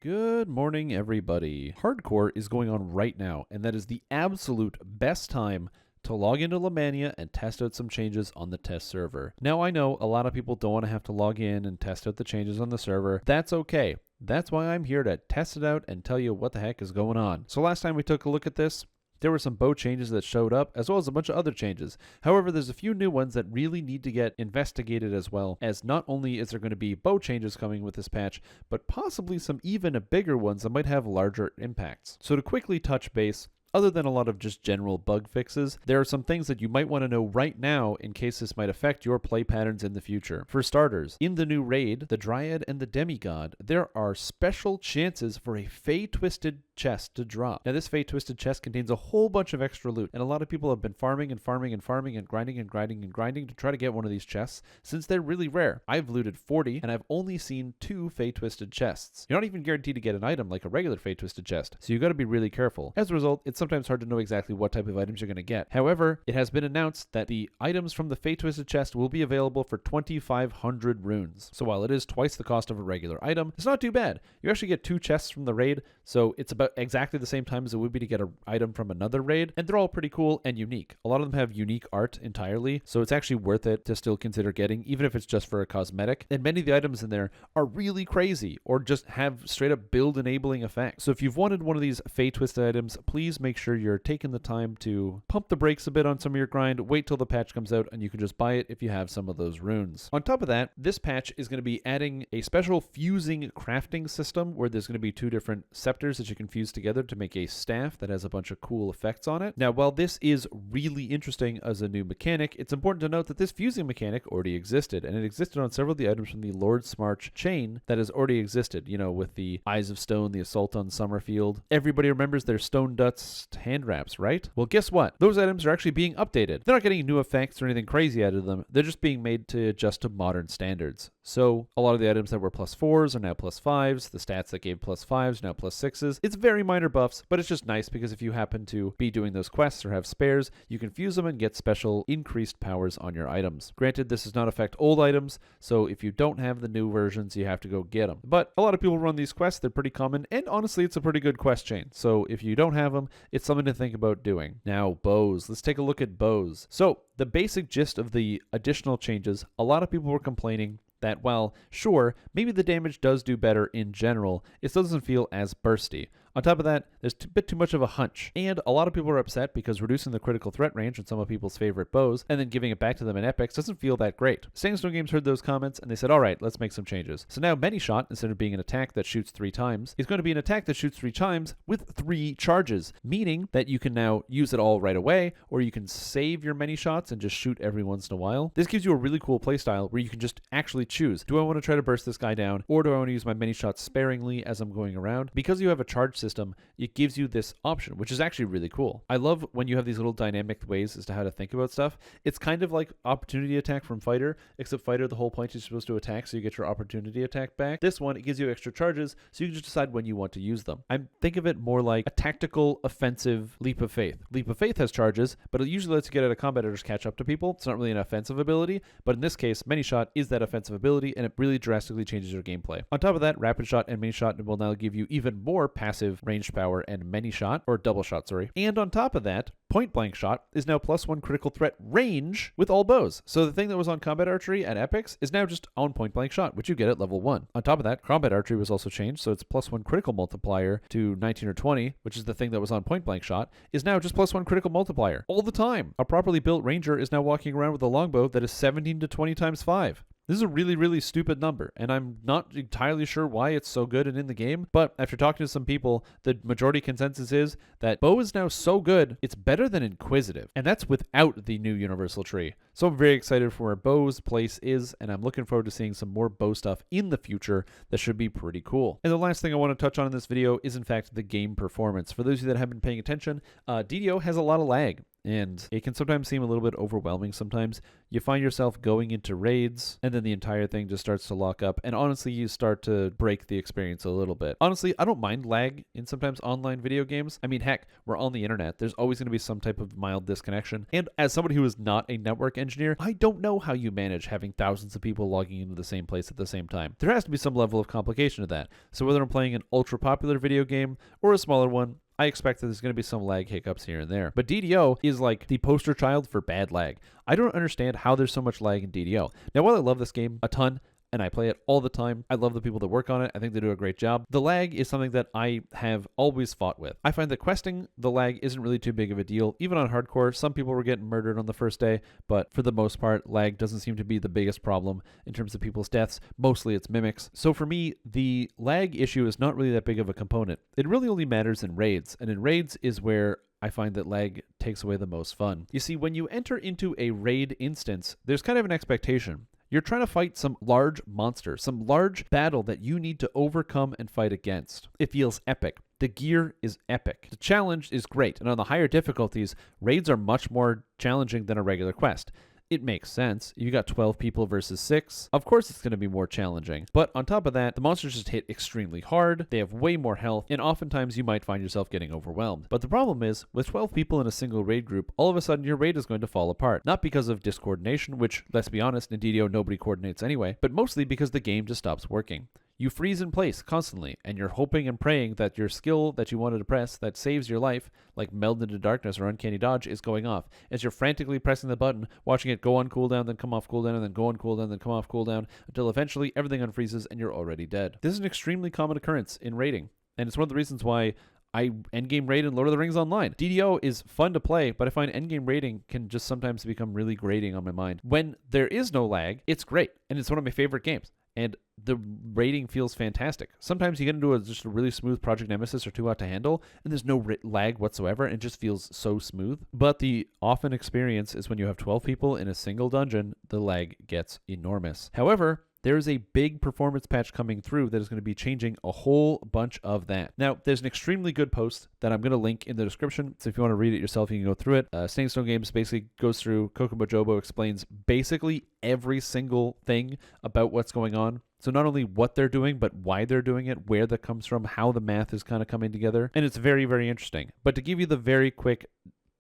Good morning, everybody. Hardcore is going on right now, and that is the absolute best time to log into Lamania and test out some changes on the test server. Now, I know a lot of people don't want to have to log in and test out the changes on the server. That's okay. That's why I'm here to test it out and tell you what the heck is going on. So last time we took a look at this, there were some bow changes that showed up, as well as a bunch of other changes. However, there's a few new ones that really need to get investigated as well, as not only is there going to be bow changes coming with this patch, but possibly some even bigger ones that might have larger impacts. So to quickly touch base, other than a lot of just general bug fixes, there are some things that you might want to know right now in case this might affect your play patterns in the future. For starters, in the new raid, the Dryad and the Demigod, there are special chances for a Fey Twisted chest to drop. Now, this Fey Twisted chest contains a whole bunch of extra loot, and a lot of people have been farming and grinding to try to get one of these chests since they're really rare. I've looted 40, and I've only seen 2 Fey Twisted chests. You're not even guaranteed to get an item like a regular Fey Twisted chest, so you got to be really careful. As a result, it's sometimes hard to know exactly what type of items you're going to get. However, it has been announced that the items from the Fey Twisted chest will be available for 2,500 runes. So while it is twice the cost of a regular item, it's not too bad. You actually get 2 chests from the raid, so it's about exactly the same time as it would be to get an item from another raid, and they're all pretty cool and unique. A lot of them have unique art entirely, so it's actually worth it to still consider getting, even if it's just for a cosmetic. And many of the items in there are really crazy, or just have straight up build enabling effects. So if you've wanted one of these Fey Twisted items, please make sure you're taking the time to pump the brakes a bit on some of your grind, wait till the patch comes out, and you can just buy it if you have some of those runes. On top of that, this patch is going to be adding a special fusing crafting system where there's going to be 2 different scepters that you can fuse together to make a staff that has a bunch of cool effects on it. Now, while this is really interesting as a new mechanic, it's important to note that this fusing mechanic already existed, and it existed on several of the items from the Lord Smarch chain that has already existed, you know, with the Eyes of Stone, the Assault on Summerfield. Everybody remembers their Stone Dust hand wraps, right? Well, guess what? Those items are actually being updated. They're not getting new effects or anything crazy out of them. They're just being made to adjust to modern standards. So a lot of the items that were +4s are now +5s. The stats that gave +5s now +6s. It's very minor buffs, but it's just nice because if you happen to be doing those quests or have spares, you can fuse them and get special increased powers on your items. Granted, this does not affect old items, so if you don't have the new versions, you have to go get them. But a lot of people run these quests. They're pretty common, and honestly, it's a pretty good quest chain. So if you don't have them, it's something to think about doing. Now, bows. Let's take a look at bows. So the basic gist of the additional changes, a lot of people were complaining that while, sure, maybe the damage does do better in general, it still doesn't feel as bursty. On top of that, there's a bit too much of a hunch. And a lot of people are upset because reducing the critical threat range on some of people's favorite bows and then giving it back to them in epics doesn't feel that great. Sandstone Games heard those comments and they said, alright, let's make some changes. So now Many Shot, instead of being an attack that shoots 3 times, is going to be an attack that shoots 3 times with 3 charges, meaning that you can now use it all right away, or you can save your Many Shots and just shoot every once in a while. This gives you a really cool playstyle where you can just actually choose, do I want to try to burst this guy down, or do I want to use my Many Shots sparingly as I'm going around? Because you have a charge system, it gives you this option, which is actually really cool. I love when you have these little dynamic ways as to how to think about stuff. It's kind of like opportunity attack from Fighter, except Fighter, the whole point is supposed to attack so you get your opportunity attack back. This one, it gives you extra charges, so you can just decide when you want to use them. I think of it more like a tactical, offensive Leap of Faith. Leap of Faith has charges, but it usually lets you get out of combat or just catch up to people. It's not really an offensive ability, but in this case, Many Shot is that offensive ability, and it really drastically changes your gameplay. On top of that, Rapid Shot and Many Shot will now give you even more passive ranged power and Many Shot, or double shot, sorry. And on top of that, Point Blank Shot is now +1 critical threat range with all bows. So the thing that was on Combat Archery at Epics is now just on Point Blank Shot, which you get at level 1. On top of that, Combat Archery was also changed, so it's +1 critical multiplier to 19 or 20, which is the thing that was on Point Blank Shot, is now just +1 critical multiplier all the time. A properly built ranger is now walking around with a longbow that is 17 to 20 times 5. This is a really, really stupid number, and I'm not entirely sure why it's so good and in the game, but after talking to some people, the majority consensus is that bow is now so good, it's better than Inquisitive, and that's without the new Universal Tree. So I'm very excited for where bow's place is, and I'm looking forward to seeing some more bow stuff in the future that should be pretty cool. And the last thing I want to touch on in this video is, in fact, the game performance. For those of you that have been paying attention, DDO has a lot of lag. and it can sometimes seem a little bit overwhelming. Sometimes you find yourself going into raids, and then the entire thing just starts to lock up, and honestly, you start to break the experience a little bit. Honestly, I don't mind lag in sometimes online video games. I mean, heck, we're on the internet. There's always going to be some type of mild disconnection, and as somebody who is not a network engineer, I don't know how you manage having thousands of people logging into the same place at the same time. There has to be some level of complication to that. So whether I'm playing an ultra popular video game or a smaller one, I expect that there's going to be some lag hiccups here and there. But DDO is like the poster child for bad lag. I don't understand how there's so much lag in DDO. Now, while I love this game a ton, and I play it all the time, I love the people that work on it. I think they do a great job. The lag is something that I have always fought with. I find that questing, the lag isn't really too big of a deal. Even on hardcore, some people were getting murdered on the first day, but for the most part, lag doesn't seem to be the biggest problem in terms of people's deaths. Mostly it's mimics. So for me, the lag issue is not really that big of a component. It really only matters in raids, and in raids is where I find that lag takes away the most fun. You see, when you enter into a raid instance, there's kind of an expectation. You're trying to fight some large monster, some large battle that you need to overcome and fight against. It feels epic. The gear is epic. The challenge is great. And on the higher difficulties, raids are much more challenging than a regular quest. It makes sense. You got 12 people versus 6. Of course it's going to be more challenging. But on top of that, the monsters just hit extremely hard. They have way more health, and oftentimes you might find yourself getting overwhelmed. But the problem is, with 12 people in a single raid group, all of a sudden your raid is going to fall apart. Not because of discoordination, which, let's be honest, in DDO nobody coordinates anyway, but mostly because the game just stops working. You freeze in place constantly, and you're hoping and praying that your skill that you wanted to press that saves your life, like Meld into Darkness or Uncanny Dodge, is going off. As you're frantically pressing the button, watching it go on cooldown, then come off cooldown, and then go on cooldown, then come off cooldown, until eventually everything unfreezes and you're already dead. This is an extremely common occurrence in raiding, and it's one of the reasons why I endgame raid in Lord of the Rings Online. DDO is fun to play, but I find endgame raiding can just sometimes become really grating on my mind. When there is no lag, it's great, and it's one of my favorite games. And the rating feels fantastic. Sometimes you get into just a really smooth Project Nemesis or 2 out to handle, and there's no lag whatsoever, and it just feels so smooth. But the often experience is when you have 12 people in a single dungeon, the lag gets enormous. However, there is a big performance patch coming through that is going to be changing a whole bunch of that. Now, there's an extremely good post that I'm going to link in the description, so if you want to read it yourself, you can go through it. Stone Games basically goes through, Kokomo Jobo explains basically every single thing about what's going on. So not only what they're doing, but why they're doing it, where that comes from, how the math is kind of coming together. And it's very, very interesting. But to give you the very quick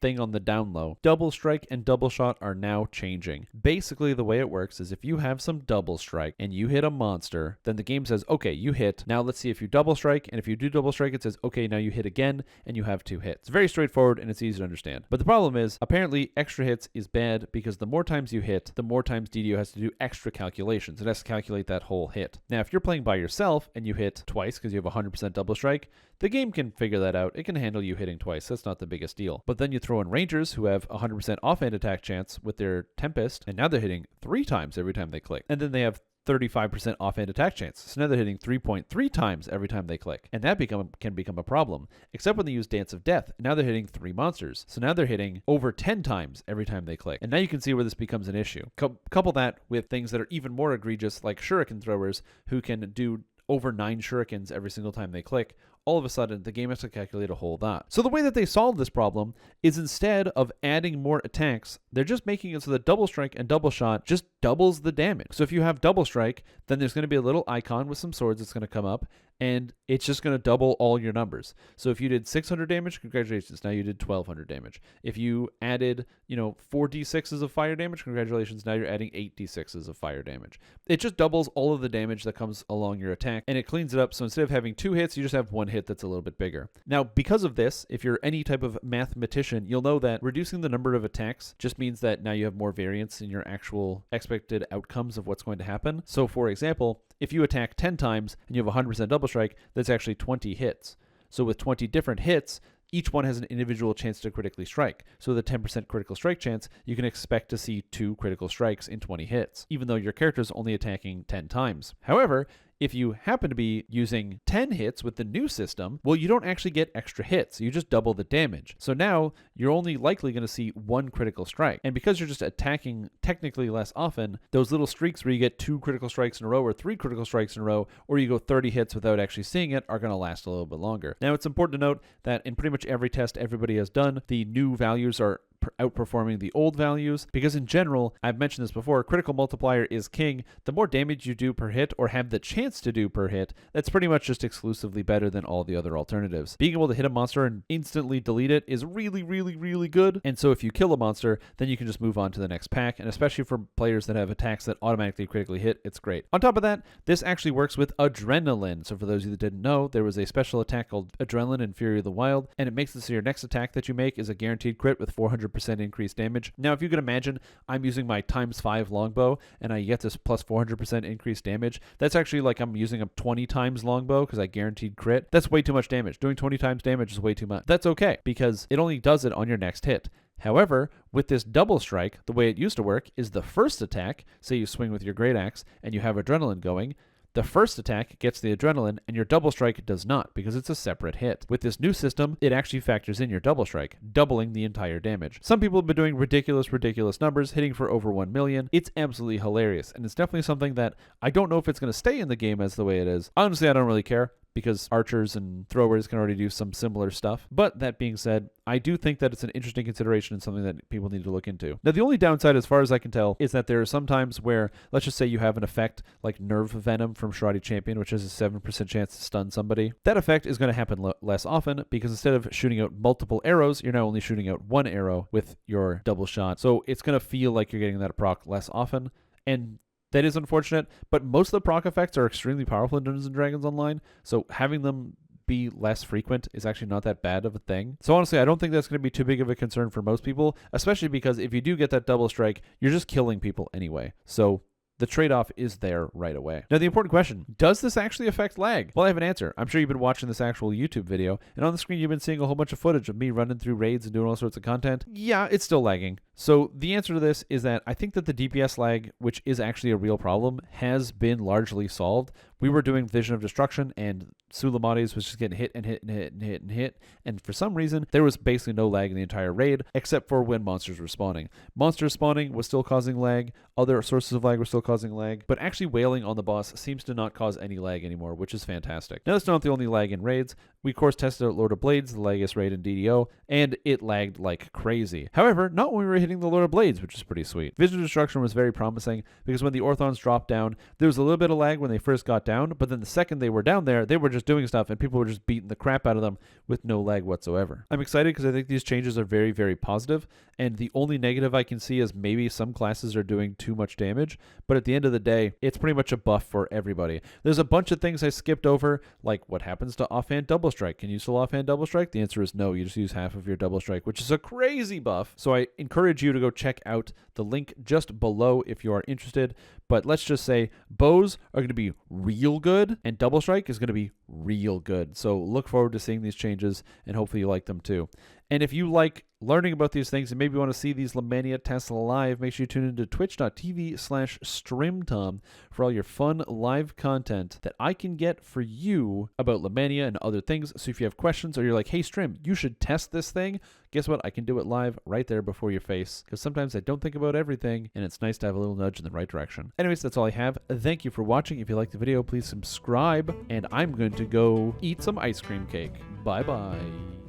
thing on the down low, double strike and double shot are now changing. Basically, the way it works is if you have some double strike and you hit a monster, then the game says, okay, you hit. Now let's see if you double strike. And if you do double strike, it says, okay, now you hit again and you have 2 hits. It's very straightforward and it's easy to understand. But the problem is, apparently extra hits is bad because the more times you hit, the more times DDO has to do extra calculations. It has to calculate that whole hit. Now, if you're playing by yourself and you hit twice because you have 100% double strike, the game can figure that out. It can handle you hitting twice. That's not the biggest deal. But then you throw in Rangers who have 100% offhand attack chance with their Tempest, and now they're hitting 3 times every time they click. And then they have 35% offhand attack chance. So now they're hitting 3.3 times every time they click. And that can become a problem, except when they use Dance of Death. Now they're hitting 3 monsters. So now they're hitting over 10 times every time they click. And now you can see where this becomes an issue. Couple that with things that are even more egregious, like shuriken throwers who can do over 9 shurikens every single time they click. All of a sudden, the game has to calculate a whole lot. So the way that they solve this problem is instead of adding more attacks, they're just making it so that double strike and double shot just doubles the damage. So if you have double strike, then there's going to be a little icon with some swords that's going to come up, and it's just going to double all your numbers. So if you did 600 damage, congratulations, now you did 1200 damage. If you added, 4d6s of fire damage, congratulations, now you're adding 8d6s of fire damage. It just doubles all of the damage that comes along your attack, and it cleans it up. So instead of having 2 hits, you just have 1 hit that's a little bit bigger. Now, because of this, if you're any type of mathematician, you'll know that reducing the number of attacks just means that now you have more variance in your actual expected outcomes of what's going to happen. So for example, if you attack 10 times and you have 100% double strike, that's actually 20 hits. So with 20 different hits, each one has an individual chance to critically strike. So the 10% critical strike chance, you can expect to see 2 critical strikes in 20 hits, even though your character is only attacking 10 times. However, if you happen to be using 10 hits with the new system, well, you don't actually get extra hits. You just double the damage. So now you're only likely going to see 1 critical strike. And because you're just attacking technically less often, those little streaks where you get 2 critical strikes in a row or 3 critical strikes in a row, or you go 30 hits without actually seeing it, are going to last a little bit longer. Now, it's important to note that in pretty much every test everybody has done, the new values are outperforming the old values, because in general, I've mentioned this before, critical multiplier is king. The more damage you do per hit or have the chance to do per hit, that's pretty much just exclusively better than all the other alternatives. Being able to hit a monster and instantly delete it is really, really, really good. And so if you kill a monster, then you can just move on to the next pack. And especially for players that have attacks that automatically critically hit, it's great. On top of that, this actually works with adrenaline. So for those of you that didn't know, there was a special attack called Adrenaline in Fury of the Wild, and it makes it so your next attack that you make is a guaranteed crit with 400% increased damage. Now, if you can imagine, I'm using my ×5 longbow, and I get this plus 400% increased damage. That's actually like I'm using a 20 times longbow because I guaranteed crit. That's way too much damage. Doing 20 times damage is way too much. That's okay, because it only does it on your next hit. However, with this double strike, the way it used to work is the first attack, say you swing with your great axe and you have adrenaline going, the first attack gets the adrenaline, and your double strike does not, because it's a separate hit. With this new system, it actually factors in your double strike, doubling the entire damage. Some people have been doing ridiculous numbers, hitting for over 1 million. It's absolutely hilarious, and it's definitely something that I don't know if it's going to stay in the game as the way it is. Honestly, I don't really care, because archers and throwers can already do some similar stuff. But that being said, I do think that it's an interesting consideration and something that people need to look into. Now, the only downside, as far as I can tell, is that there are some times where, let's just say you have an effect like Nerve Venom from Shrouded Champion, which has a 7% chance to stun somebody. That effect is going to happen less often, because instead of shooting out multiple arrows, you're now only shooting out one arrow with your double shot. So it's going to feel like you're getting that proc less often. And that is unfortunate, but most of the proc effects are extremely powerful in Dungeons & Dragons Online, so having them be less frequent is actually not that bad of a thing. So honestly, I don't think that's going to be too big of a concern for most people, especially because if you do get that double strike, you're just killing people anyway. So the trade-off is there right away. Now, the important question, does this actually affect lag? Well, I have an answer. I'm sure you've been watching this actual YouTube video, and on the screen you've been seeing a whole bunch of footage of me running through raids and doing all sorts of content. Yeah, it's still lagging. So the answer to this is that I think that the DPS lag, which is actually a real problem, has been largely solved. We were doing Vision of Destruction, and Sulamades was just getting hit and hit and hit and hit and hit, and for some reason, there was basically no lag in the entire raid, except for when monsters were spawning. Monsters spawning was still causing lag, other sources of lag were still causing lag, but actually wailing on the boss seems to not cause any lag anymore, which is fantastic. Now, that's not the only lag in raids. We, of course, tested out Lord of Blades, the laggiest raid in DDO, and it lagged like crazy. However, not when we were hitting the Lord of Blades, which is pretty sweet. Vision of Destruction was very promising, because when the Orthons dropped down, there was a little bit of lag when they first got down, but then the second they were down there, they were just doing stuff, and people were just beating the crap out of them with no lag whatsoever. I'm excited because I think these changes are very, very positive, and the only negative I can see is maybe some classes are doing too much damage, but at the end of the day, it's pretty much a buff for everybody. There's a bunch of things I skipped over, like what happens to offhand double strike. Can you still offhand double strike? The answer is no. You just use half of your double strike, which is a crazy buff. So I encourage you to go check out the link just below if you are interested. But let's just say bows are going to be real good, and double strike is going to be real good. So look forward to seeing these changes, and hopefully you like them too. And if you like learning about these things and maybe want to see these Lemania tests live, make sure you tune into twitch.tv/Strimtom for all your fun live content that I can get for you about Lemania and other things. So if you have questions or you're like, hey, Strim, you should test this thing, guess what? I can do it live right there before your face, because sometimes I don't think about everything, and it's nice to have a little nudge in the right direction. Anyways, that's all I have. Thank you for watching. If you liked the video, please subscribe, and I'm going to go eat some ice cream cake. Bye-bye.